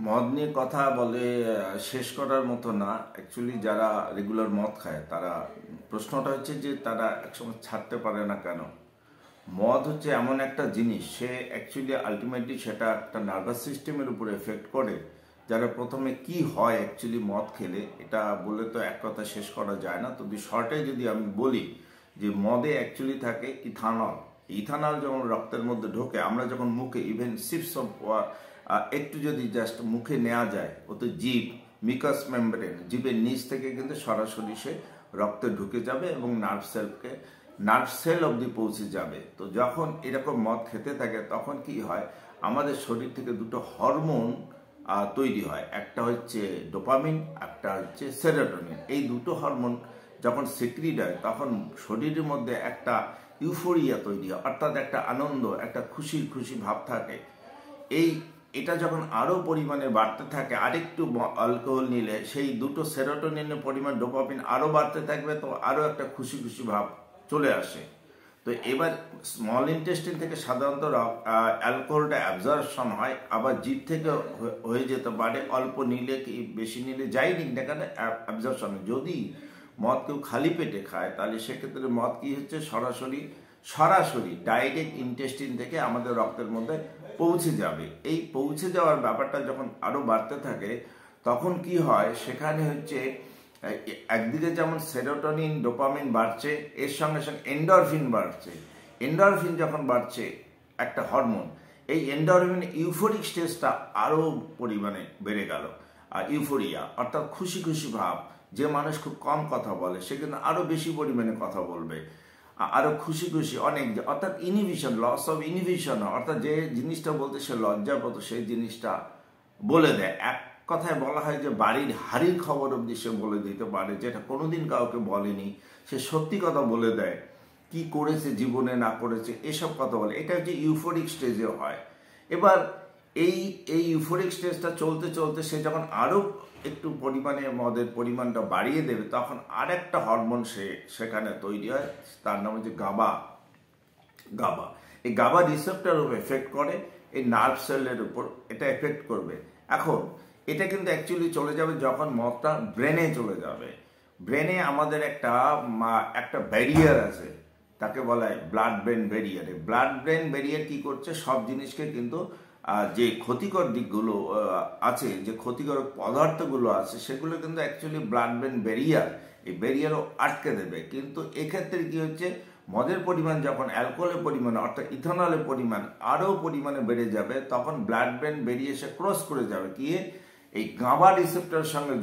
মদ নিয়ে কথা বলে শেষ করার মতো না। অ্যাকচুয়ালি যারা রেগুলার মদ খায় তারা প্রশ্নটা হচ্ছে যে তারা একসময় ছাড়তে পারে না কেন। মদ হচ্ছে এমন একটা জিনিস, সে অ্যাকচুয়ালি আলটিমেটলি সেটা একটা নার্ভাস সিস্টেমের উপর এফেক্ট করে। যারা প্রথমে কি হয় অ্যাকচুয়ালি মদ খেলে, এটা বলে তো এক কথা শেষ করা যায় না। তো শর্টে যদি আমি বলি যে মদে অ্যাকচুয়ালি থাকে ইথানল। ইথানল যখন রক্তের মধ্যে ঢোকে, আমরা যখন মুখে ইভেন সিপস অফ একটু যদি জাস্ট মুখে নেওয়া যায়, ওতে জিভ মিকাস মেমব্রেন জিভের নিচ থেকে কিন্তু সরাসরি সে রক্তে ঢুকে যাবে এবং নার্ভ সেল অবধি পৌঁছে যাবে। তো যখন এরকম মদ খেতে থাকে তখন কি হয়, আমাদের শরীর থেকে দুটো হরমোন তৈরি হয়। একটা হচ্ছে ডোপামিন, একটা হচ্ছে সেরোটোনিন। এই দুটো হরমোন যখন সিক্রিট হয় তখন শরীরের মধ্যে একটা ইউফোরিয়া তৈরি হয়, অর্থাৎ একটা আনন্দ, একটা খুশি খুশি ভাব থাকে। এটা যখন আরও পরিমাণে বাড়তে থাকে, আরেকটু অ্যালকোহল নিলে সেই দুটো সেরোটোনিনের পরিমাণ, ডোপামিন আরও বাড়তে থাকবে, তো আরও একটা খুশি খুশি ভাব চলে আসে। তো এবার স্মল ইন্টেস্টিন থেকে সাধারণত অ্যালকোহলটা অ্যাবজর্পশন হয়, আবার জিভ থেকে হয়ে যেতে পারে, অল্প নিলে কি বেশি নিলে যাই নিক না কেন অ্যাবজর্পশন। যদি মদ কেউ খালি পেটে খায় তাহলে সেক্ষেত্রে মদ কি হচ্ছে, সরাসরি ডাইরেক্ট ইন্টেস্টিন থেকে আমাদের রক্তের মধ্যে পৌঁছে যাবে। এই পৌঁছে যাওয়ার ব্যাপারটা যখন আরও বাড়তে থাকে তখন কি হয়, সেখানে হচ্ছে একদিকে যেমন সেরোটোনিন ডোপামিন বাড়ছে, এর সঙ্গে সঙ্গে এন্ডরফিন বাড়ছে। এন্ডরফিন যখন বাড়ছে, একটা হরমোন, এই এন্ডরফিন ইউফোরিক স্টেজটা আরও পরিমাণে বেড়ে গেল। আর ইউফোরিয়া অর্থাৎ খুশি খুশি ভাব। যে মানুষ খুব কম কথা বলে সে কিন্তু আরও বেশি পরিমাণে কথা বলবে, আরও খুশি খুশি অনেক, অর্থাৎ ইনহিবিশন, লস অফ ইনহিবিশন, অর্থাৎ যে জিনিসটা বলতে সে লজ্জা পেত সেই জিনিসটা বলে দেয়। এক কথায় বলা হয় যে বাড়ির হাড়ির খবর অবধি সে বলে দিতে পারে, যেটা কোনোদিন কাউকে বলেনি। সে সত্যি কথা বলে দেয়, কি করেছে জীবনে না করেছে এসব কথা বলে। এটা হচ্ছে ইউফোরিক স্টেজে হয়। এবার এই এই ইউফোরিক স্টেজটা চলতে চলতে সে যখন আরও একটু পরিমাণে মদের পরিমাণটা বাড়িয়ে দেবে, তখন আরেকটা হরমোন সেখানে তৈরি হয়, তার নাম হচ্ছে গাবা। এই গাবা রিসেপ্টরের উপর এফেক্ট করে, এই নার্ভ সেলের উপর এটা এফেক্ট করবে। এখন এটা কিন্তু অ্যাকচুয়ালি চলে যাবে যখন মদটা ব্রেনে চলে যাবে। ব্রেনে আমাদের একটা ব্যারিয়ার আছে, তাকে বলা হয় blood brain barrier. Blood brain barrier কি করছে, সব জিনিসকে কিন্তু যে ক্ষতিকর দিকগুলো আছে, যে ক্ষতিকর পদার্থগুলো আছে, সেগুলো কিন্তু অ্যাকচুয়ালি ব্লাড ব্রেন ব্যারিয়ার, এই ব্যারিয়ারও আটকে দেবে। কিন্তু এক্ষেত্রে কি হচ্ছে, মদের পরিমাণ যখন অ্যালকোহলের পরিমাণ অর্থাৎ ইথানলের পরিমাণ আরও পরিমাণে বেড়ে যাবে, তখন ব্লাড ব্রেন ব্যারিয়ার সে ক্রস করে যাবে, কি এই গাবা রিসেপ্টরের সঙ্গে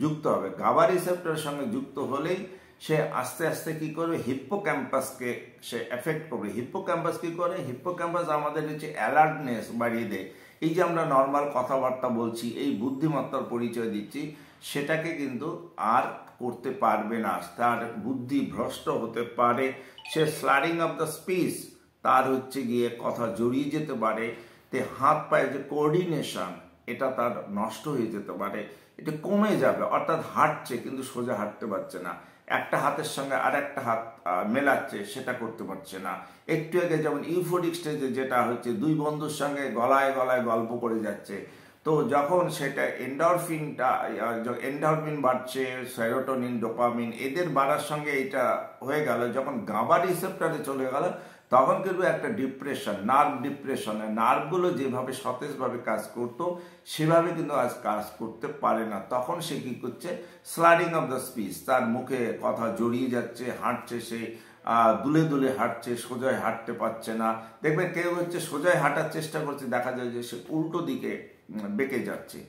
যুক্ত হবে। গাবা রিসেপ্টরের সঙ্গে যুক্ত হলেই সে আস্তে আস্তে কি করবে, হিপ্পোক্যাম্পাসকে সে এফেক্ট করবে। হিপ্পোক্যাম্পাস কি করে, হিপ্পোক্যাম্পাস আমাদের হচ্ছে অ্যালার্টনেস বাড়িয়ে দেয়। এই যে আমরা নর্মাল কথাবার্তা বলছি, এই বুদ্ধিমত্তার পরিচয় দিচ্ছি, সেটাকে কিন্তু আর করতে পারবে না। তার বুদ্ধি ভ্রষ্ট হতে পারে, সে স্লারিং অফ দ্য স্পিচ, তার হচ্ছে গিয়ে কথা জড়িয়ে যেতে পারে, তে হাত পায়ে যে কোঅর্ডিনেশন এটা তার নষ্ট হয়ে যেতে পারে, এটা কমে যাবে। অর্থাৎ হাঁটছে কিন্তু সোজা হাঁটতে পারছে না, একটা হাতের সঙ্গে আর একটা হাত মেলাচ্ছে, সেটা করতে পারছে না। একটু আগে যেমন ইউফোরিক স্টেজে যেটা হচ্ছে, দুই বন্ধুর সঙ্গে গলায় গলায় গল্প করে যাচ্ছে, তো যখন সেটা এন্ডরফিন বাড়ছে, সেরোটোনিন ডোপামিন এদের বাড়ার সঙ্গে এটা হয়ে গেল, যখন গাবা রিসেপ্টরে চলে গেল, তখন কিন্তু একটা ডিপ্রেশন, নার্ভগুলো যেভাবে সতেজভাবে কাজ করতো সেভাবে কিন্তু আজ কাজ করতে পারে না। তখন সে কি করছে, স্লারিং অফ দ্য স্পিচ, তার মুখে কথা জড়িয়ে যাচ্ছে, হাঁটছে সে দুলে দুলে হাঁটছে, সোজায় হাঁটতে পারছে না। দেখবেন কেউ হচ্ছে সোজায় হাঁটার চেষ্টা করছে, দেখা যায় যে সে উল্টো দিকে বেঁকে যাচ্ছে।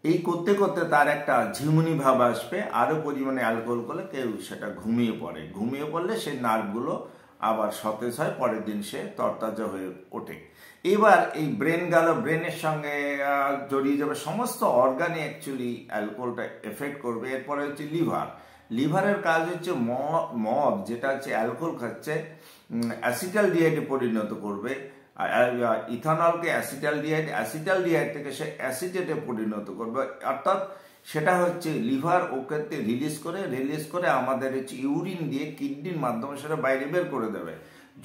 এই করতে করতে তার একটা ঝিমুনি ভাব আসবে, আরও পরিমাণে অ্যালকোহল করলে কেউ সেটা ঘুমিয়ে পড়লে সেই নার্ভগুলো আবার সতেজ হয়, পরের দিন সে তরতাজা হয়ে ওঠে। এবার এই ব্রেন গেল, ব্রেনের সঙ্গে জড়িয়ে যাবে সমস্ত অর্গানে অ্যাকচুয়ালি অ্যালকোহলটা এফেক্ট করবে। এরপরে হচ্ছে লিভারের কাজ হচ্ছে মদ যেটা হচ্ছে অ্যালকোহল খাচ্ছে, অ্যাসিটালডিহাইডে পরিণত করবে। ইথানলকে অ্যাসিটালডিহাইড থেকে সে অ্যাসিটেটে পরিণত করবে। অর্থাৎ সেটা হচ্ছে লিভার ওকে রিলিজ করে আমাদের হচ্ছে ইউরিন দিয়ে কিডনির মাধ্যমে সেটা বাইরে বের করে দেবে।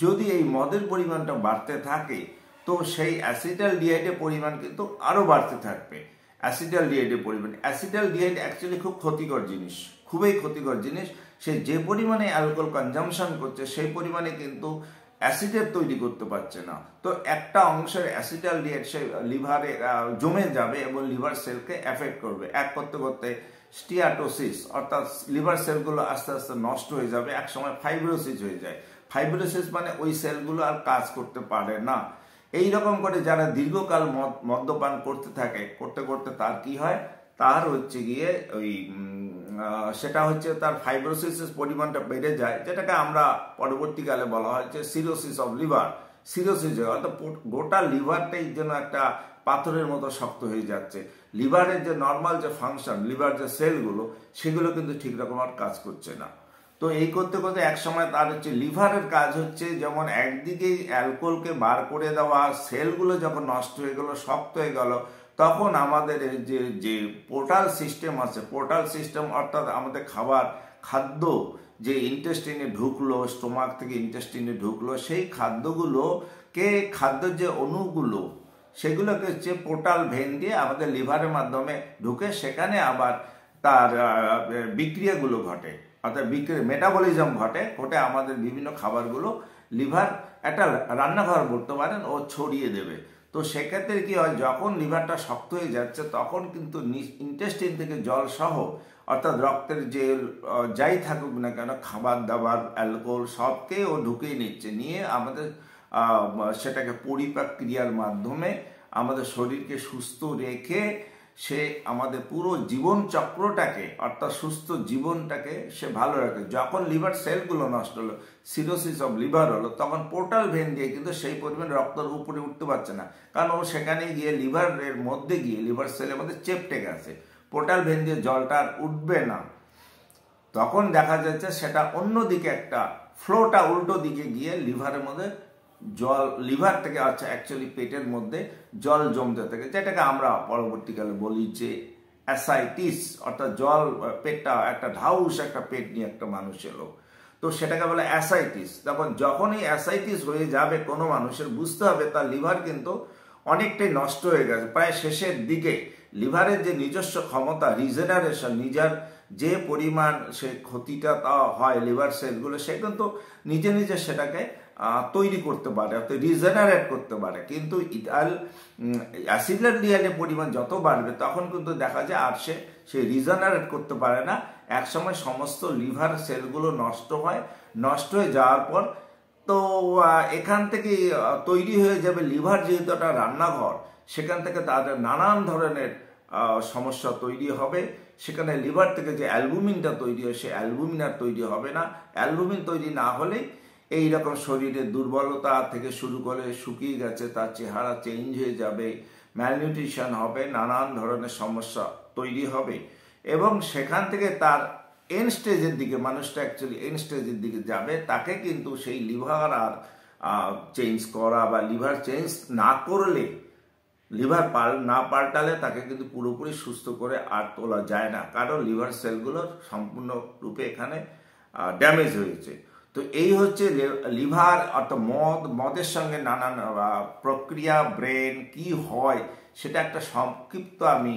যদি এই মদের পরিমাণটা বাড়তে থাকে তো সেই অ্যাসিটালডিহাইডের পরিমাণ কিন্তু আরও বাড়তে থাকবে। অ্যাসিটালডিহাইডের পরিমাণ, অ্যাসিটালডিহাইড অ্যাকচুয়ালি খুব ক্ষতিকর জিনিস, খুবই ক্ষতিকর জিনিস। সে যে পরিমাণে অ্যালকোহল কনজামশন করছে সেই পরিমাণে কিন্তু অ্যাসিডের তৈরি করতে পারছে না। তো একটা অংশের অ্যাসিটালডিহাইড সে লিভারে জমে যাবে এবং লিভার সেলকে এফেক্ট করবে। এক করতে করতে স্টিয়াটোসিস, অর্থাৎ লিভার সেলগুলো আস্তে আস্তে নষ্ট হয়ে যাবে, একসময় ফাইব্রোসিস হয়ে যায়। ফাইব্রোসিস মানে ওই সেলগুলো আর কাজ করতে পারে না। এই রকম করে যারা দীর্ঘকাল মদ্যপান করতে থাকে, করতে করতে তার কি হয়, তার হচ্ছে গিয়ে ওই সেটা হচ্ছে তার ফাইব্রোসিসের পরিমাণটা বেড়ে যায়, যেটাকে আমরা পরবর্তীকালে বলা হয় যে সিরোসিস অফ লিভার। সিরোসিস অর্থাৎ গোটা লিভারটাই যেন একটা পাথরের মতো শক্ত হয়ে যাচ্ছে। লিভারের যে নর্মাল যে ফাংশন, লিভার যে সেলগুলো, সেগুলো কিন্তু ঠিক রকম আর কাজ করছে না। তো এই করতে করতে এক সময় তার হচ্ছে লিভারের কাজ হচ্ছে যেমন একদিকে অ্যালকোহলকে বার করে দেওয়া, সেলগুলো যখন নষ্ট হয়ে গেল, শক্ত হয়ে গেল, তখন আমাদের যে যে পোর্টাল সিস্টেম আছে, পোর্টাল সিস্টেম অর্থাৎ আমাদের খাদ্য যে ইন্টেস্টিনে ঢুকলো, স্টোমাক থেকে ইন্টেস্টিনে ঢুকলো, সেই খাদ্যের যে অণুগুলো সেগুলোকে হচ্ছে পোর্টাল ভেন দিয়ে আমাদের লিভারের মাধ্যমে ঢুকে সেখানে আবার তার বিক্রিয়াগুলো ঘটে, অর্থাৎ মেটাবলিজম ঘটে আমাদের বিভিন্ন খাবারগুলো লিভার একটা রান্নাঘর বলতে পারেন ও ছড়িয়ে দেবে। তো সেক্ষেত্রে কি হয়, যখন লিভারটা শক্ত হয়ে যাচ্ছে তখন কিন্তু ইন্টেস্টিন থেকে জল সহ অর্থাৎ রক্তের যে যাই থাকুক না কেন, খাবার দাবার, অ্যালকোহল সবকে ও ঢুকিয়ে নিচ্ছে, নিয়ে আমাদের সেটাকে পরিপাক ক্রিয়ার মাধ্যমে আমাদের শরীরকে সুস্থ রেখে সে আমাদের পুরো জীবন চক্রটাকে অর্থাৎ সুস্থ জীবনটাকে সে ভালো রাখে। যখন লিভার সেলগুলো নষ্ট হলো, সিরোসিস অফ লিভার হলো, তখন পোর্টাল ভেন দিয়ে কিন্তু সেই পরিমাণ রক্তের উপরে উঠতে পারছে না, কারণ ও সেখানে গিয়ে লিভারের মধ্যে গিয়ে লিভার সেলের মধ্যে চেপটে গেছে, পোর্টাল ভেন দিয়ে জলটা আর উঠবে না। তখন দেখা যাচ্ছে সেটা অন্যদিকে একটা ফ্লোটা উল্টো দিকে গিয়ে লিভারের মধ্যে জল, লিভার থেকে আচ্ছা অ্যাকচুয়ালি পেটের মধ্যে জল জমতে থাকে, যেটাকে আমরা পরবর্তীকালে বলি যে অ্যাসাইটিস, অর্থাৎ জল পেটটা একটা ঢাউস একটা পেট নিয়ে একটা মানুষ এলো, তো সেটাকে বলে অ্যাসাইটিস। যখন এই অ্যাসাইটিস হয়ে যাবে কোনো মানুষের, বুঝতে হবে তার লিভার কিন্তু অনেকটাই নষ্ট হয়ে গেছে, প্রায় শেষের দিকে। লিভারের যে নিজস্ব ক্ষমতা, রিজেনারেশন, নিজের যে পরিমাণ সে ক্ষতিটা তা হয় লিভার সেলগুলো, সে কিন্তু নিজে নিজে সেটাকে তৈরি করতে পারে, অর্থাৎ রিজেনারেট করতে পারে। কিন্তু অ্যাসিটালডিহাইডের পরিমাণ যত বাড়বে তখন কিন্তু দেখা যায় আর সে রিজেনারেট করতে পারে না। একসময় সমস্ত লিভার সেলগুলো নষ্ট হয়ে যাওয়ার পর তো এখান থেকে তৈরি হয়ে যাবে লিভার, যেহেতু একটা রান্নাঘর, সেখান থেকে তাদের নানান ধরনের সমস্যা তৈরি হবে। সেখানে লিভার থেকে যে অ্যালবুমিনটা তৈরি হয়, সে অ্যালবুমিন আর তৈরি হবে না। অ্যালবুমিন তৈরি না হলেই এইরকম শরীরের দুর্বলতা থেকে শুরু করে শুকিয়ে গেছে তার চেহারা চেঞ্জ হয়ে যাবে, ম্যালনিউট্রিশন হবে, নানান ধরনের সমস্যা তৈরি হবে, এবং সেখান থেকে তার এন্ড স্টেজের দিকে মানুষটা অ্যাকচুয়ালি এন্ড স্টেজের দিকে যাবে। তাকে কিন্তু সেই লিভার আর চেঞ্জ করা বা লিভার চেঞ্জ না করলে, লিভার না পাল্টালে তাকে কিন্তু পুরোপুরি সুস্থ করে আর তোলা যায় না, কারণ লিভার সেলগুলো সম্পূর্ণ রূপে এখানে ড্যামেজ হয়েছে। তো এই হচ্ছে লিভার, অর্থাৎ মদের সঙ্গে নানান প্রক্রিয়া, ব্রেন কি হয় সেটা একটা সংক্ষিপ্ত আমি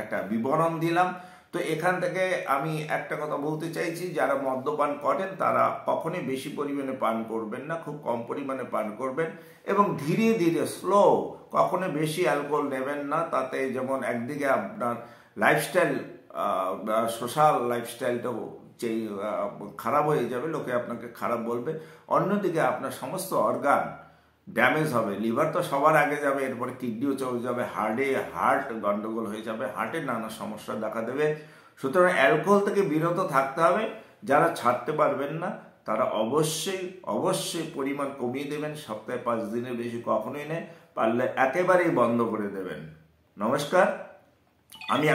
একটা বিবরণ দিলাম। তো এখান থেকে আমি একটা কথা বলতে চাইছি, যারা মদ্যপান করেন তারা কখনোই বেশি পরিমাণে পান করবেন না, খুব কম পরিমাণে পান করবেন, এবং ধীরে ধীরে স্লো, কখনো বেশি অ্যালকোহল নেবেন না। তাতে যেমন একদিকে আপনার লাইফস্টাইল, সোশ্যাল লাইফস্টাইলটাও খারাপ হয়ে যাবে, লোকে আপনাকে খারাপ বলবে, অন্যদিকে আপনার সমস্ত অর্গান ড্যামেজ হবে। লিভার তো সবার আগে যাবে, এরপরে কিডনিও চলে যাবে, হার্ট গন্ডগোল হয়ে যাবে, হার্টের নানা সমস্যা দেখা দেবে। সুতরাং অ্যালকোহল থেকে বিরত থাকতে হবে। যারা ছাড়তে পারবেন না তারা অবশ্যই পরিমাণ কমিয়ে দেবেন, সপ্তাহে 5 দিনের বেশি কখনোই নেই, পারলে একেবারেই বন্ধ করে দেবেন। নমস্কার, আমি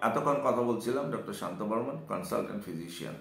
এতক্ষণ কথা বলছিলাম ডক্টর শান্ত বর্মন, কনসালটেন্ট ফিজিশিয়ান।